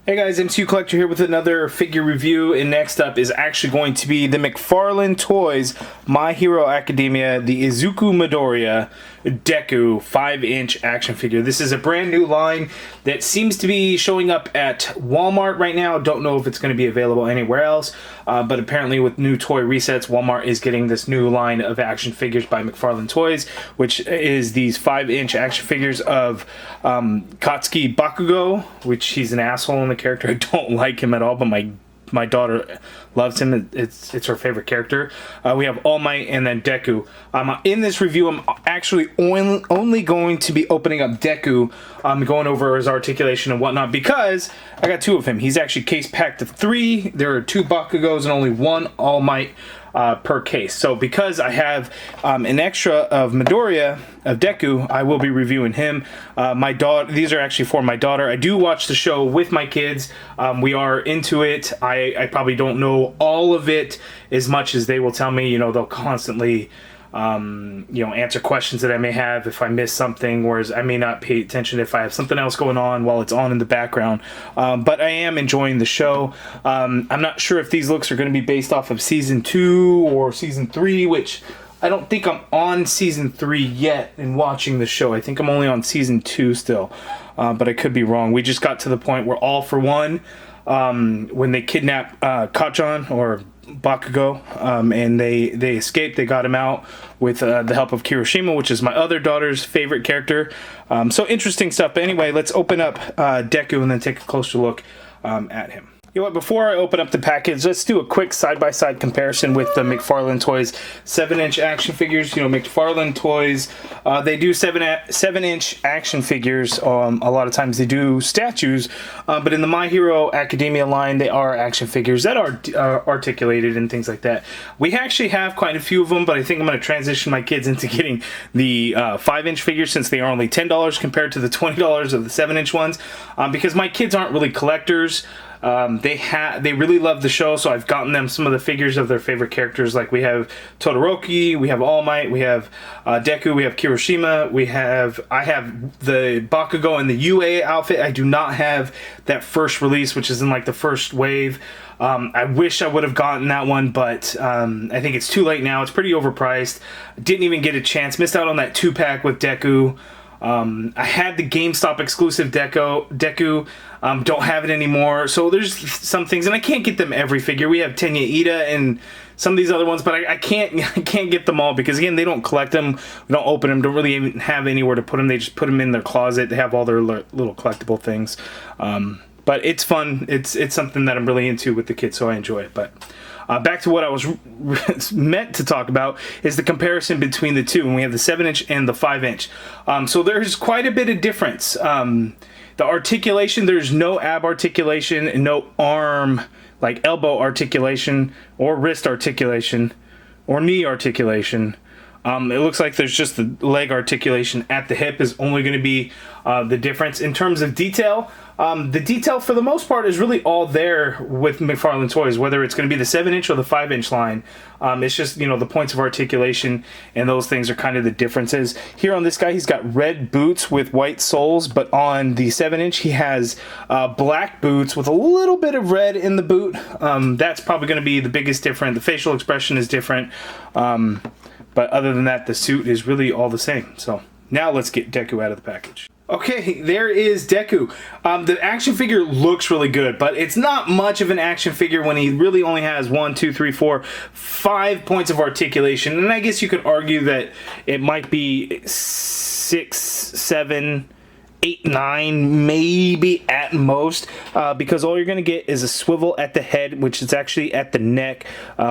Hey guys, MCU Collector here with another figure review, and next up is actually going to be the McFarlane Toys My Hero Academia, the IZUKU Midoriya Deku 5-inch action figure. This is a brand new line that seems to be showing up at Walmart right now. Don't know if it's going to be available anywhere else, but apparently with new toy resets, Walmart is getting this new line of action figures by McFarlane Toys, which is these 5-inch action figures of Katsuki Bakugo, which he's an asshole in the character. I don't like him at all, but my daughter loves him. It's her favorite character. We have All Might and then Deku. In this review, I'm actually only going to be opening up Deku, going over his articulation and whatnot, because I got two of him. He's actually case packed of 3. There are 2 Bakugos and only 1 All Might per case. So because I have an extra of Midoriya of Deku, I will be reviewing him. My daughter, these are actually for my daughter. I do watch the show with my kids. We are into it. I probably don't know all of it as much as they will tell me. You know, they'll constantly answer questions that I may have if I miss something, whereas I may not pay attention if I have something else going on while it's on in the background. But I am enjoying the show. I'm not sure if these looks are going to be based off of Season 2 or Season 3, which I don't think I'm on Season 3 yet in watching the show. I think I'm only on Season 2 still, but I could be wrong. We just got to the point where All For One, when they kidnap Kacchan, or Bakugo, and they escaped. They got him out with the help of Kirishima, which is my other daughter's favorite character. So interesting stuff. But anyway, let's open up Deku and then take a closer look at him. You know what, before I open up the package, let's do a quick side-by-side comparison with the McFarlane Toys 7-inch action figures. You know, McFarlane Toys, they do 7-inch action figures. A lot of times they do statues, but in the My Hero Academia line, they are action figures that are articulated and things like that. We actually have quite a few of them, but I think I'm going to transition my kids into getting the 5-inch figures, since they are only $10 compared to the $20 of the 7-inch ones, because my kids aren't really collectors. They really love the show, so I've gotten them some of the figures of their favorite characters. Like we have Todoroki, we have All Might, we have Deku, we have Kirishima, I have the Bakugo in the UA outfit. I do not have that first release, which is in like the first wave. I wish I would have gotten that one, but I think it's too late now. It's pretty overpriced. Didn't even get a chance. Missed out on that 2-pack with Deku. I had the GameStop exclusive Deku, don't have it anymore. So there's some things, and I can't get them every figure. We have Tenya Ida and some of these other ones, but I can't get them all, because again, they don't collect them, we don't open them, don't really even have anywhere to put them. They just put them in their closet. They have all their little collectible things. But it's fun. It's something that I'm really into with the kids, so I enjoy it. But back to what I was meant to talk about is the comparison between the two. And we have the 7-inch and the 5-inch. So there's quite a bit of difference. The articulation, there's no ab articulation and no arm, like elbow articulation or wrist articulation or knee articulation. It looks like there's just the leg articulation at the hip is only going to be the difference. In terms of detail, the detail for the most part is really all there with McFarlane Toys, whether it's going to be the 7-inch or the 5-inch line. It's just, you know, the points of articulation and those things are kind of the differences. Here on this guy, he's got red boots with white soles, but on the 7-inch, he has black boots with a little bit of red in the boot. That's probably going to be the biggest difference. The facial expression is different. But other than that, the suit is really all the same. So now let's get Deku out of the package. Okay, there is Deku. The action figure looks really good, but it's not much of an action figure when he really only has 1, 2, 3, 4, 5 points of articulation. And I guess you could argue that it might be 6, 7, 8, 9, maybe at most, because all you're going to get is a swivel at the head, which is actually at the neck.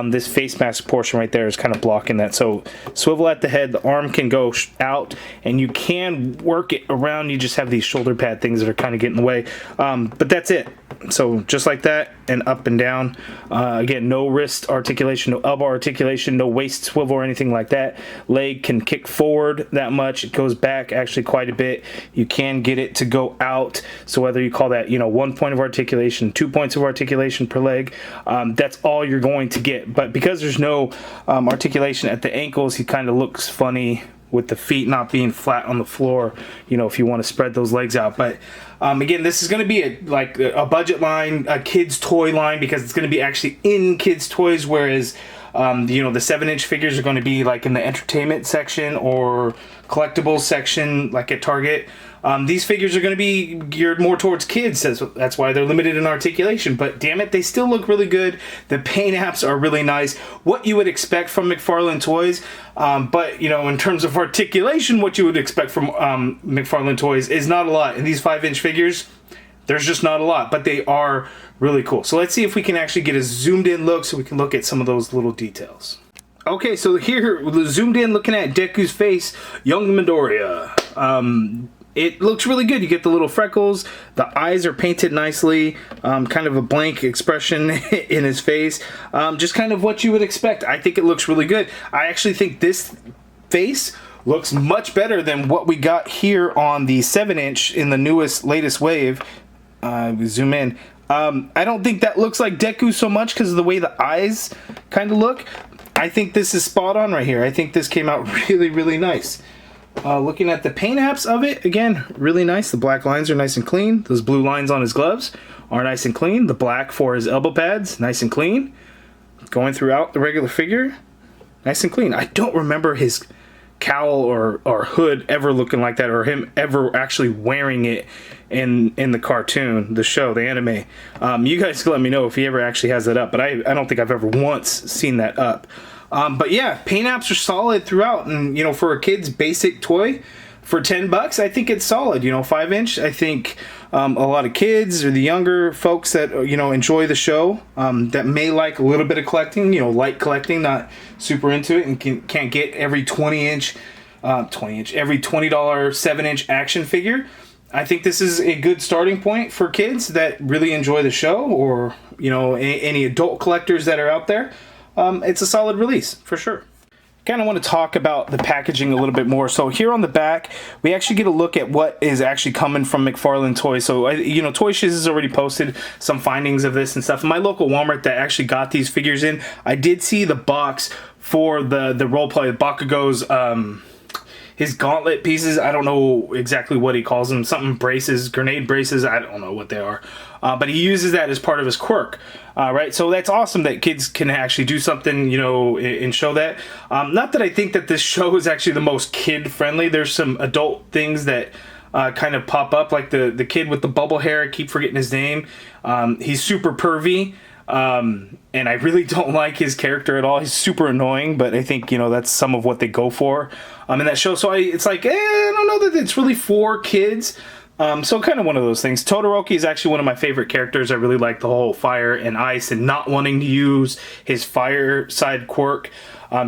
This face mask portion right there is kind of blocking that. So swivel at the head, the arm can go out, and you can work it around. You just have these shoulder pad things that are kind of getting in the way, but that's it. So just like that, and up and down. Again, no wrist articulation, no elbow articulation, no waist swivel or anything like that. Leg can kick forward that much. It goes back actually quite a bit. You can get it to go out. So whether you call that, 1 point of articulation, 2 points of articulation per leg, that's all you're going to get. But because there's no articulation at the ankles, he kind of looks funny with the feet not being flat on the floor, you know, if you want to spread those legs out. But again, this is going to be a budget line, a kids toy line, because it's going to be actually in kids toys, whereas you know, the 7-inch figures are going to be like in the entertainment section or collectibles section, like at Target. These figures are going to be geared more towards kids. That's why they're limited in articulation. But damn it, they still look really good. The paint apps are really nice. What you would expect from McFarlane Toys. But, you know, in terms of articulation, what you would expect from McFarlane Toys is not a lot. And these 5-inch figures, there's just not a lot. But they are really cool. So let's see if we can actually get a zoomed in look so we can look at some of those little details. Okay, so here, zoomed in, looking at Deku's face, young Midoriya. It looks really good. You get the little freckles. The eyes are painted nicely. Kind of a blank expression in his face. Just kind of what you would expect. I think it looks really good. I actually think this face looks much better than what we got here on the 7-inch in the latest wave. We zoom in. I don't think that looks like Deku so much because of the way the eyes kind of look. I think this is spot on right here. I think this came out really, really nice. Looking at the paint apps of it, again, really nice. The black lines are nice and clean. Those blue lines on his gloves are nice and clean. The black for his elbow pads, nice and clean. Going throughout the regular figure, nice and clean. I don't remember his cowl or hood ever looking like that, or him ever actually wearing it in the cartoon, the show, the anime. You guys can let me know if he ever actually has that up, but I don't think I've ever once seen that up. But yeah, paint apps are solid throughout, and you know, for a kid's basic toy for $10, I think it's solid. You know, 5-inch. I think a lot of kids or the younger folks that, you know, enjoy the show, that may like a little bit of collecting, you know, light collecting, not super into it, and can't get every every $20 7-inch action figure. I think this is a good starting point for kids that really enjoy the show, or you know, any adult collectors that are out there. It's a solid release for sure. Kind of want to talk about the packaging a little bit more. So here on the back, we actually get a look at what is actually coming from McFarlane Toys. So, you know, Toy Shiz has already posted some findings of this and stuff. My local Walmart that actually got these figures in, I did see the box for the role play, Bakugo's, his gauntlet pieces. I don't know exactly what he calls them. Something braces, grenade braces. I don't know what they are. But he uses that as part of his quirk. Right, so that's awesome that kids can actually do something, you know, and show that. Not that I think that this show is actually the most kid-friendly. There's some adult things that kind of pop up, like the kid with the bubble hair. I keep forgetting his name. He's super pervy, and I really don't like his character at all. He's super annoying, but I think, you know, that's some of what they go for in that show. So it's like, I don't know that it's really for kids. So kind of one of those things. Todoroki is actually one of my favorite characters. I really like the whole fire and ice and not wanting to use his fire side quirk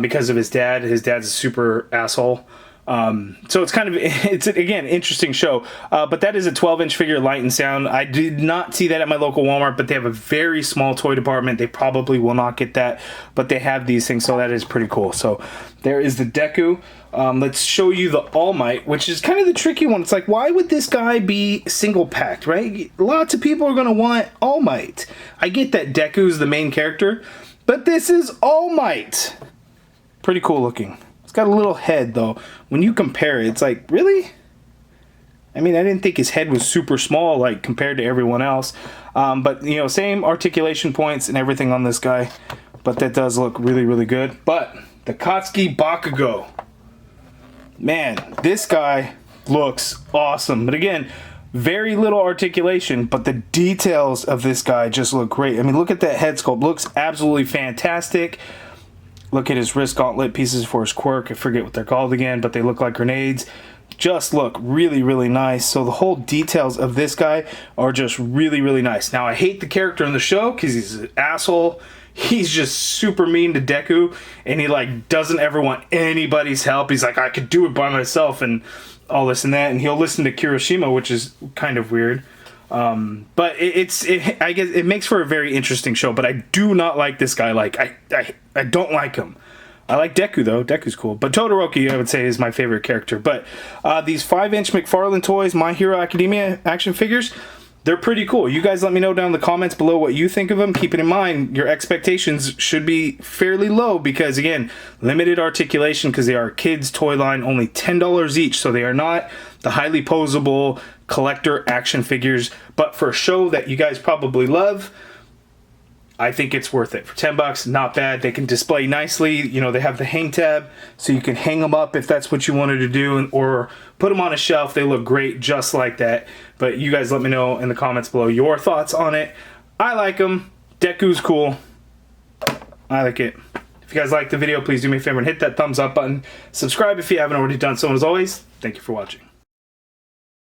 because of his dad. His dad's a super asshole. So it's kind of, it's again, interesting show. But that is a 12-inch figure, light and sound. I did not see that at my local Walmart, but they have a very small toy department. They probably will not get that, but they have these things, so that is pretty cool. So there is the Deku. Let's show you the All Might, which is kind of the tricky one. It's like, why would this guy be single packed, right? Lots of people are going to want All Might. I get that Deku's the main character, but this is All Might. Pretty cool looking. It's got a little head, though. When you compare it, it's like, really? I mean, I didn't think his head was super small, like, compared to everyone else. But, you know, same articulation points and everything on this guy. But that does look really, really good. But the Katsuki Bakugo. Man, this guy looks awesome. But again, very little articulation, but the details of this guy just look great. I mean, look at that head sculpt. Looks absolutely fantastic. Look at his wrist gauntlet pieces for his quirk. I forget what they're called again, but they look like grenades. Just look really, really nice. So the whole details of this guy are just really, really nice. Now, I hate the character in the show because he's an asshole. He's just super mean to Deku, and he like doesn't ever want anybody's help. He's like, I could do it by myself and all this and that, and he'll listen to Kirishima, which is kind of weird. But I guess it makes for a very interesting show. But I do not like this guy. Like I don't like him. I like Deku though. Deku's cool. But Todoroki, I would say, is my favorite character. But these 5-inch McFarlane Toys My Hero Academia action figures, they're pretty cool. You guys let me know down in the comments below what you think of them. Keeping in mind, your expectations should be fairly low because, again, limited articulation because they are a kids' toy line, only $10 each. So they are not the highly posable collector action figures. But for a show that you guys probably love, I think it's worth it. For 10 bucks, not bad. They can display nicely. You know, they have the hang tab, so you can hang them up if that's what you wanted to do, or put them on a shelf. They look great just like that. But you guys let me know in the comments below your thoughts on it. I like them. Deku's cool. I like it. If you guys liked the video, please do me a favor and hit that thumbs up button. Subscribe if you haven't already done so. And as always, thank you for watching.